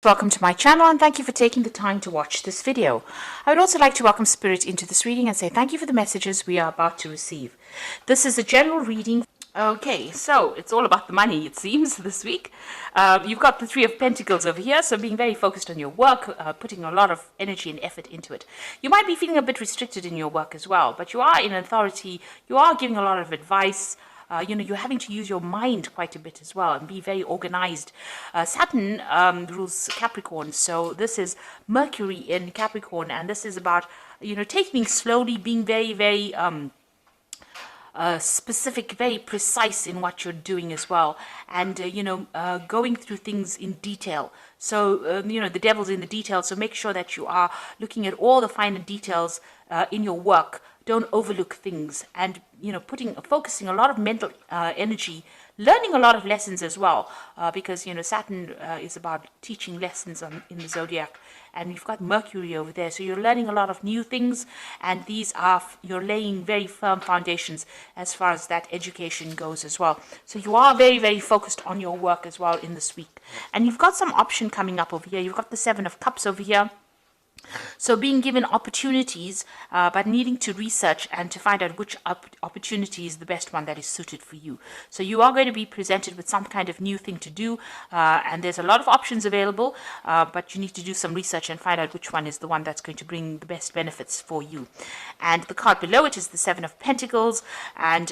Welcome to my channel and thank you for taking the time to watch this video. I would also like to welcome Spirit into this reading and say thank you for the messages we are about to receive. This is a general reading. Okay, so it's all about the money, it seems, this week. You've got the Three of Pentacles over here, so being very focused on your work, putting a lot of energy and effort into it. You might be feeling a bit restricted in your work as well, but you are in authority, you are giving a lot of advice. You're having to use your mind quite a bit as well and be very organized. Saturn rules Capricorn, so this is Mercury in Capricorn, and this is about, taking things slowly, being very, very specific, very precise in what you're doing as well, and going through things in detail. So the devil's in the details, so make sure that you are looking at all the finer details in your work. Don't overlook things, and focusing a lot of mental energy, learning a lot of lessons as well, because Saturn is about teaching lessons in the zodiac, and you've got Mercury over there, so you're learning a lot of new things, and you're laying very firm foundations as far as that education goes as well. So you are very, very focused on your work as well in this week, and you've got some option coming up over here. You've got the Seven of Cups over here. So being given opportunities, but needing to research and to find out which opportunity is the best one that is suited for you. So you are going to be presented with some kind of new thing to do, and there's a lot of options available, but you need to do some research and find out which one is the one that's going to bring the best benefits for you. And the card below it is the Seven of Pentacles, and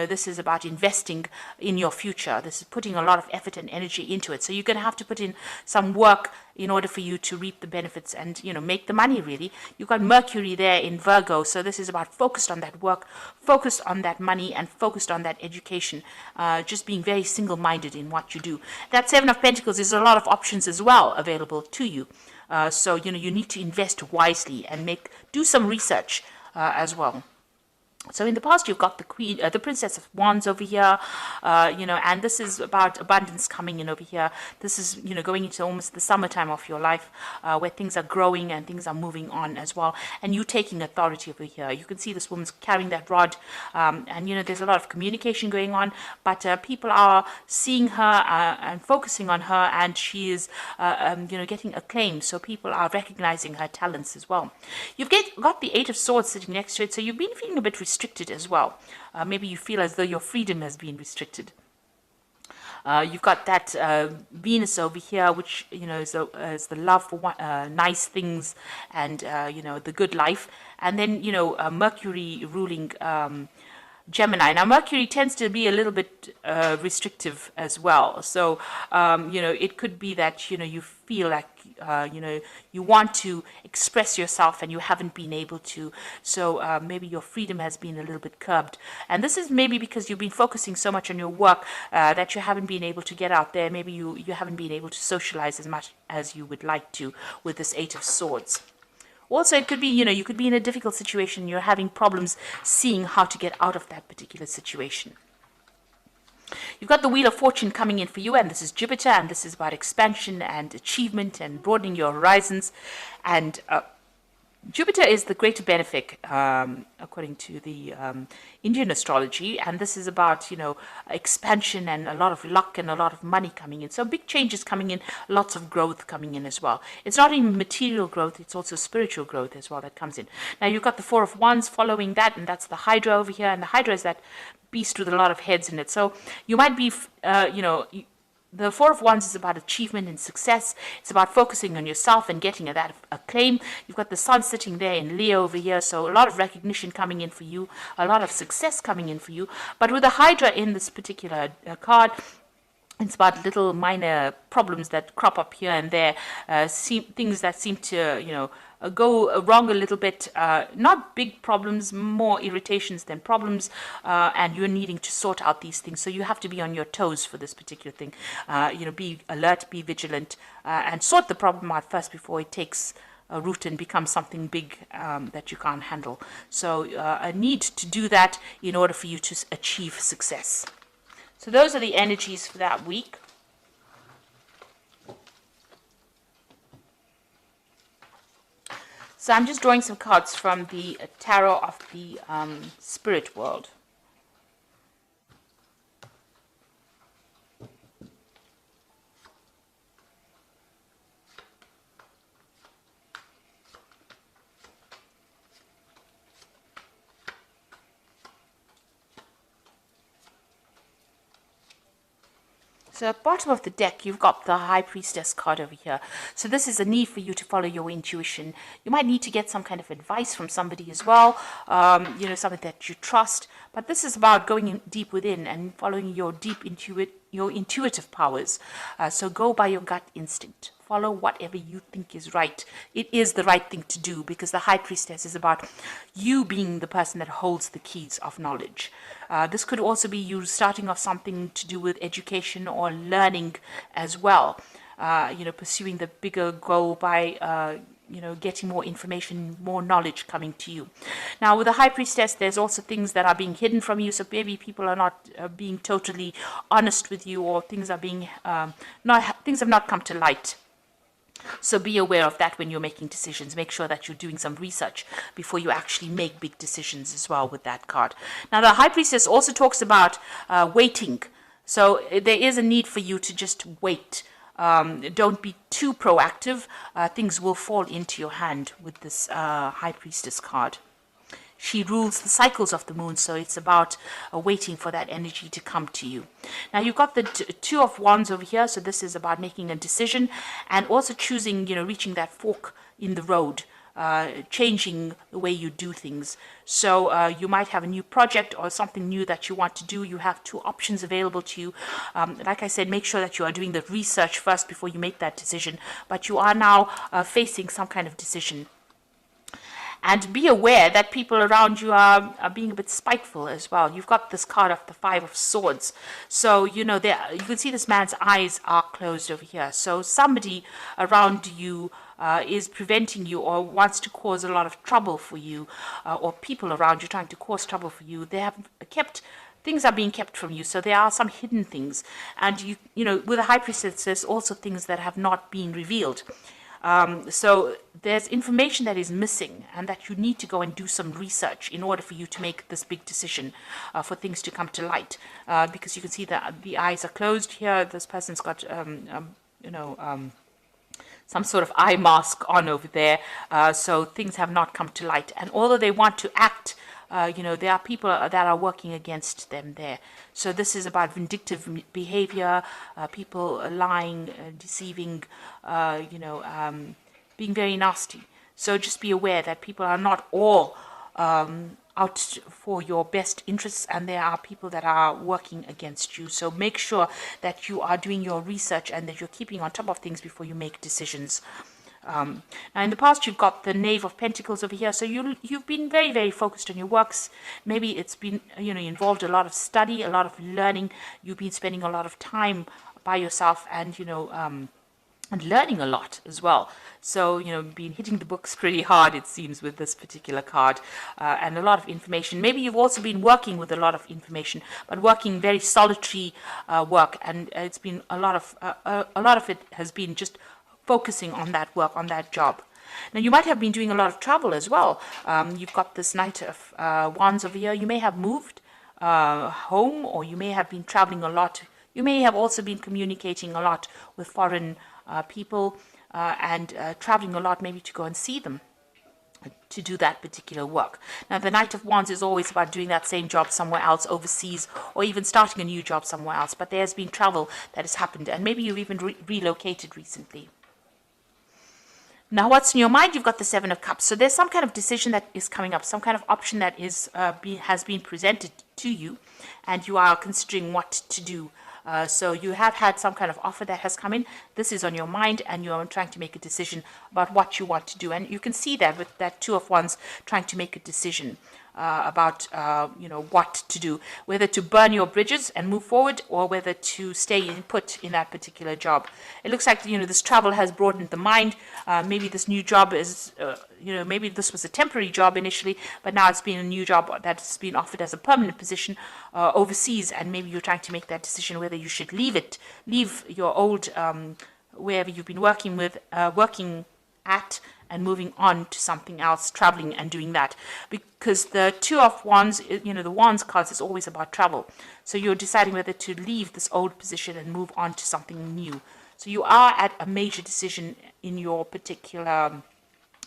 this is about investing in your future. This is putting a lot of effort and energy into it. So you're going to have to put in some work in order for you to reap the benefits and make the money. Really, you've got Mercury there in Virgo, so this is about focused on that work, focused on that money, and focused on that education, just being very single-minded in what you do. That Seven of Pentacles is a lot of options as well available to you, so you need to invest wisely and do some research as well. So in the past, you've got the Princess of Wands over here, and this is about abundance coming in over here. This is, going into almost the summertime of your life, where things are growing and things are moving on as well. And you taking authority over here. You can see this woman's carrying that rod, and, there's a lot of communication going on, but people are seeing her and focusing on her, and she is, getting acclaim. So people are recognizing her talents as well. You've got the Eight of Swords sitting next to it, so you've been feeling a bit restricted as well. Maybe you feel as though your freedom has been restricted. You've got that Venus over here, which is the love for nice things and the good life, and then Mercury ruling Gemini. Now Mercury tends to be a little bit restrictive as well, so it could be that you feel like you want to express yourself and you haven't been able to, so maybe your freedom has been a little bit curbed, and this is maybe because you've been focusing so much on your work that you haven't been able to get out there. Maybe you haven't been able to socialize as much as you would like to with this Eight of Swords. Also, it could be, you could be in a difficult situation. You're having problems seeing how to get out of that particular situation. You've got the Wheel of Fortune coming in for you, and this is Jupiter, and this is about expansion and achievement and broadening your horizons. And Jupiter is the greater benefic, according to the Indian astrology, and this is about, expansion and a lot of luck and a lot of money coming in. So big changes coming in, lots of growth coming in as well. It's not even material growth, it's also spiritual growth as well that comes in. Now you've got the Four of Wands following that, and that's the Hydra over here, and the Hydra is that beast with a lot of heads in it. So you might be, the Four of Wands is about achievement and success. It's about focusing on yourself and getting that acclaim. You've got the Sun sitting there in Leo over here, so a lot of recognition coming in for you, a lot of success coming in for you. But with the Hydra in this particular card, it's about little minor problems that crop up here and there, things that seem to, go wrong a little bit. Not big problems, more irritations than problems, and you're needing to sort out these things. So you have to be on your toes for this particular thing. Be alert, be vigilant, and sort the problem out first before it takes a root and becomes something big that you can't handle. So a need to do that in order for you to achieve success. So those are the energies for that week. So I'm just drawing some cards from the Tarot of the Spirit World. So at the bottom of the deck, you've got the High Priestess card over here. So this is a need for you to follow your intuition. You might need to get some kind of advice from somebody as well, something that you trust. But this is about going in deep within and following your your intuitive powers. So go by your gut instinct. Follow whatever you think is right. It is the right thing to do, because the High Priestess is about you being the person that holds the keys of knowledge. This could also be you starting off something to do with education or learning as well. Pursuing the bigger goal by getting more information, more knowledge coming to you. Now, with the High Priestess, there's also things that are being hidden from you. So maybe people are not being totally honest with you, or things are being things have not come to light. So be aware of that when you're making decisions. Make sure that you're doing some research before you actually make big decisions as well with that card. Now, the High Priestess also talks about waiting. So there is a need for you to just wait. Don't be too proactive. Things will fall into your hand with this High Priestess card. She rules the cycles of the moon, so it's about waiting for that energy to come to you. Now, you've got the Two of Wands over here, so this is about making a decision and also choosing, reaching that fork in the road, changing the way you do things. So you might have a new project or something new that you want to do. You have two options available to you. Like I said, make sure that you are doing the research first before you make that decision, but you are now facing some kind of decision. And be aware that people around you are being a bit spiteful as well. You've got this card of the Five of Swords. So, you can see this man's eyes are closed over here. So somebody around you is preventing you or wants to cause a lot of trouble for you, or people around you trying to cause trouble for you. Things are being kept from you. So there are some hidden things. And, with the High Priestess, there's also things that have not been revealed. So there's information that is missing, and that you need to go and do some research in order for you to make this big decision, for things to come to light. Because you can see that the eyes are closed here. This person's got, some sort of eye mask on over there. So things have not come to light. And although they want to act, there are people that are working against them there. So this is about vindictive behavior, people lying, deceiving, being very nasty. So just be aware that people are not all out for your best interests, and there are people that are working against you. So make sure that you are doing your research and that you're keeping on top of things before you make decisions. Now, in the past, you've got the Knave of Pentacles over here. So you've been very, very focused on your works. Maybe it's been, involved a lot of study, a lot of learning. You've been spending a lot of time by yourself and, and learning a lot as well. So, been hitting the books pretty hard, it seems, with this particular card, and a lot of information. Maybe you've also been working with a lot of information, but working very solitary work. And it's been a lot of it has been just focusing on that work, on that job. Now, you might have been doing a lot of travel as well. You've got this Knight of Wands over here. You may have moved home, or you may have been traveling a lot. You may have also been communicating a lot with foreign people and traveling a lot, maybe to go and see them, to do that particular work. Now, the Knight of Wands is always about doing that same job somewhere else, overseas, or even starting a new job somewhere else. But there has been travel that has happened, and maybe you've even relocated recently. Now, what's in your mind? You've got the Seven of Cups. So there's some kind of decision that is coming up, some kind of option that is has been presented to you, and you are considering what to do. So you have had some kind of offer that has come in. This is on your mind, and you're trying to make a decision about what you want to do. And you can see that with that Two of Wands, trying to make a decision about what to do, whether to burn your bridges and move forward, or whether to stay put in that particular job. It looks like this travel has broadened the mind. Maybe this new job is maybe this was a temporary job initially, but now it's been a new job that's been offered as a permanent position overseas, and maybe you're trying to make that decision whether you should leave your old wherever you've been working at, and moving on to something else, traveling and doing that. Because the Two of Wands, the Wands cards is always about travel. So you're deciding whether to leave this old position and move on to something new. So you are at a major decision in your particular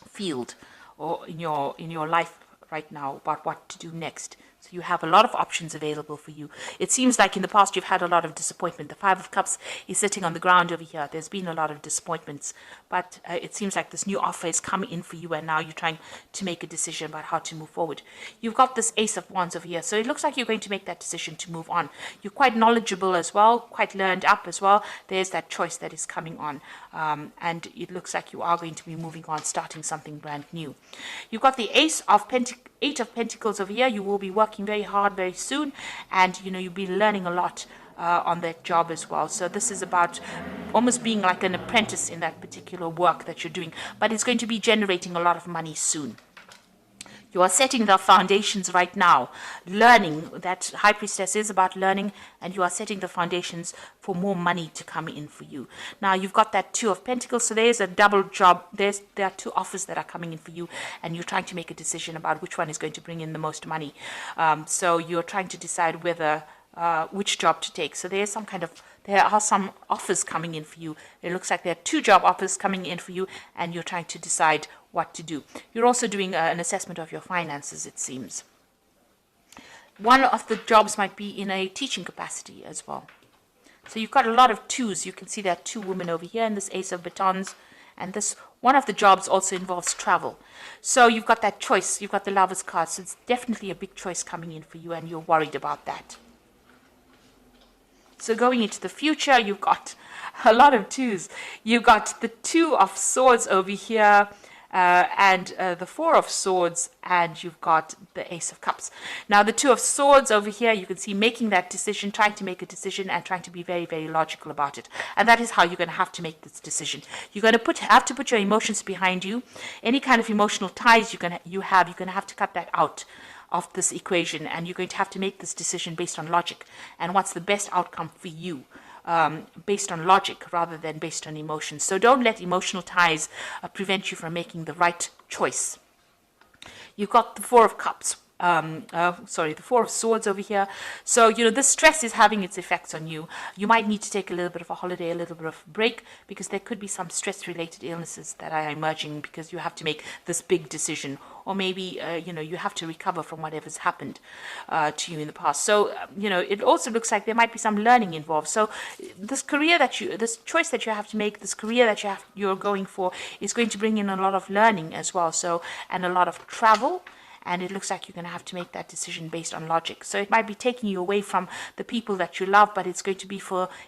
field, or in your life right now, about what to do next. So you have a lot of options available for you. It seems like in the past you've had a lot of disappointment. The Five of Cups is sitting on the ground over here. There's been a lot of disappointments, but it seems like this new offer is coming in for you, and now you're trying to make a decision about how to move forward. You've got this Ace of Wands over here, so it looks like you're going to make that decision to move on. You're quite knowledgeable as well, quite learned up as well. There's that choice that is coming on, and it looks like you are going to be moving on, starting something brand new. You've got the Eight of Pentacles over here. You will be working very hard very soon, and you'll be learning a lot on that job as well. So this is about almost being like an apprentice in that particular work that you're doing, but it's going to be generating a lot of money soon. You are setting the foundations right now. Learning, that High Priestess is about learning, and you are setting the foundations for more money to come in for you. Now, you've got that Two of Pentacles, so there's a double job. There are two offers that are coming in for you, and you're trying to make a decision about which one is going to bring in the most money. So you're trying to decide whether which job to take. So there are some offers coming in for you. It looks like there are two job offers coming in for you, and you're trying to decide what to do. You're also doing an assessment of your finances, it seems. One of the jobs might be in a teaching capacity as well. So you've got a lot of twos. You can see there are two women over here in this Ace of Batons, and this one of the jobs also involves travel. So you've got that choice. You've got the Lovers card, so it's definitely a big choice coming in for you, and you're worried about that. So going into the future, you've got a lot of twos. You've got the Two of Swords over here, and the Four of Swords, and you've got the Ace of Cups. Now, the Two of Swords over here, you can see making that decision, trying to make a decision, and trying to be very, very logical about it. And that is how you're going to have to make this decision. You're going to have to put your emotions behind you. Any kind of emotional ties you're going to have to cut that out of this equation, and you're going to have to make this decision based on logic and what's the best outcome for you, based on logic rather than based on emotions. So don't let emotional ties prevent you from making the right choice. You've got the Four of Cups. The Four of Swords over here. So, this stress is having its effects on you. You might need to take a little bit of a holiday, a little bit of a break, because there could be some stress-related illnesses that are emerging because you have to make this big decision. Or maybe, you have to recover from whatever's happened to you in the past. So, it also looks like there might be some learning involved. So this choice that you have to make, this career that you're going for is going to bring in a lot of learning as well. So, and a lot of travel. And it looks like you're going to have to make that decision based on logic. So it might be taking you away from the people that you love, but it's going to be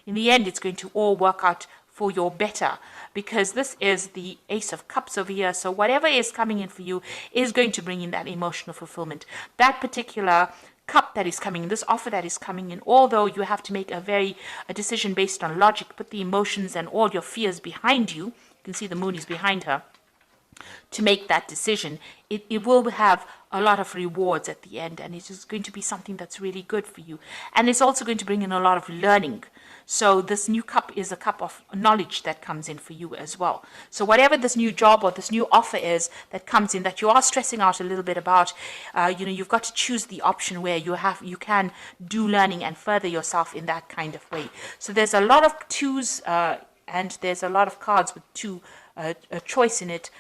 in the end, it's going to all work out for your better, because this is the Ace of Cups over here. So whatever is coming in for you is going to bring in that emotional fulfillment. That particular cup that is coming in, this offer that is coming in, although you have to make a decision based on logic, put the emotions and all your fears behind you. You can see the moon is behind her. To make that decision, it will have a lot of rewards at the end, and it is going to be something that's really good for you. And it's also going to bring in a lot of learning. So this new cup is a cup of knowledge that comes in for you as well. So whatever this new job or this new offer is that comes in that you are stressing out a little bit about, you've got to choose the option where you can do learning and further yourself in that kind of way. So there's a lot of twos, and there's a lot of cards with two a choice in it.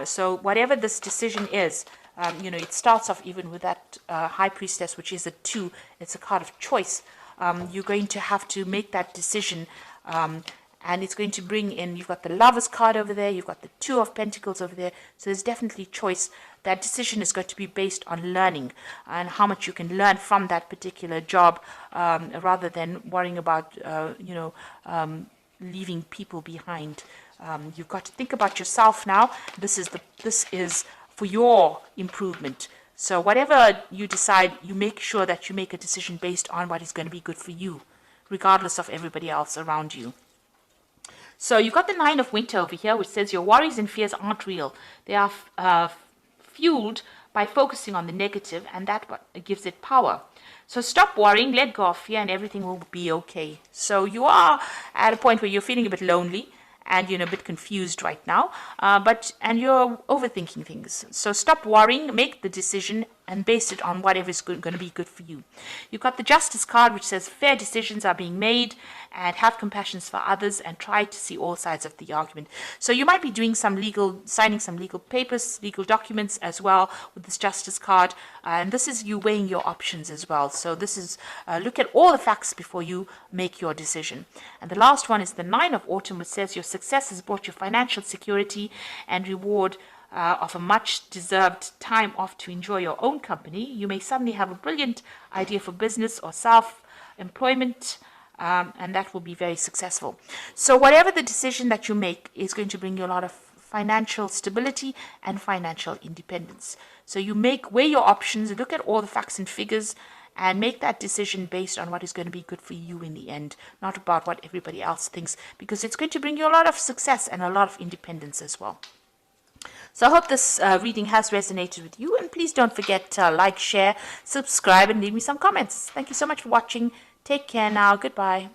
So whatever this decision is, it starts off even with that High Priestess, which is a 2. It's a card of choice. You're going to have to make that decision, and it's going to bring in, you've got the Lovers card over there, you've got the Two of Pentacles over there, so there's definitely choice. That decision is going to be based on learning and how much you can learn from that particular job, rather than worrying about, leaving people behind. You've got to think about yourself now. This is for your improvement. So whatever you decide, you make sure that you make a decision based on what is going to be good for you, regardless of everybody else around you. So you've got the Nine of Winter over here, which says your worries and fears aren't real. They are fueled by focusing on the negative, and that gives it power. So stop worrying, let go of fear, and everything will be okay. So you are at a point where you're feeling a bit lonely, and you're a bit confused right now, and you're overthinking things. So stop worrying, make the decision, and base it on whatever is going to be good for you. You've got the justice card, which says fair decisions are being made, and have compassion for others, and try to see all sides of the argument. So you might be doing signing some legal papers, legal documents as well with this justice card, and this is you weighing your options as well. So this is look at all the facts before you make your decision. And the last one is the Nine of Autumn, which says your success has brought you financial security and reward of a much deserved time off to enjoy your own company. You may suddenly have a brilliant idea for business or self-employment, and that will be very successful. So whatever the decision that you make is going to bring you a lot of financial stability and financial independence. So you weigh your options, look at all the facts and figures, and make that decision based on what is going to be good for you in the end, not about what everybody else thinks, because it's going to bring you a lot of success and a lot of independence as well. So I hope this reading has resonated with you, and please don't forget to like, share, subscribe, and leave me some comments. Thank you so much for watching. Take care now. Goodbye.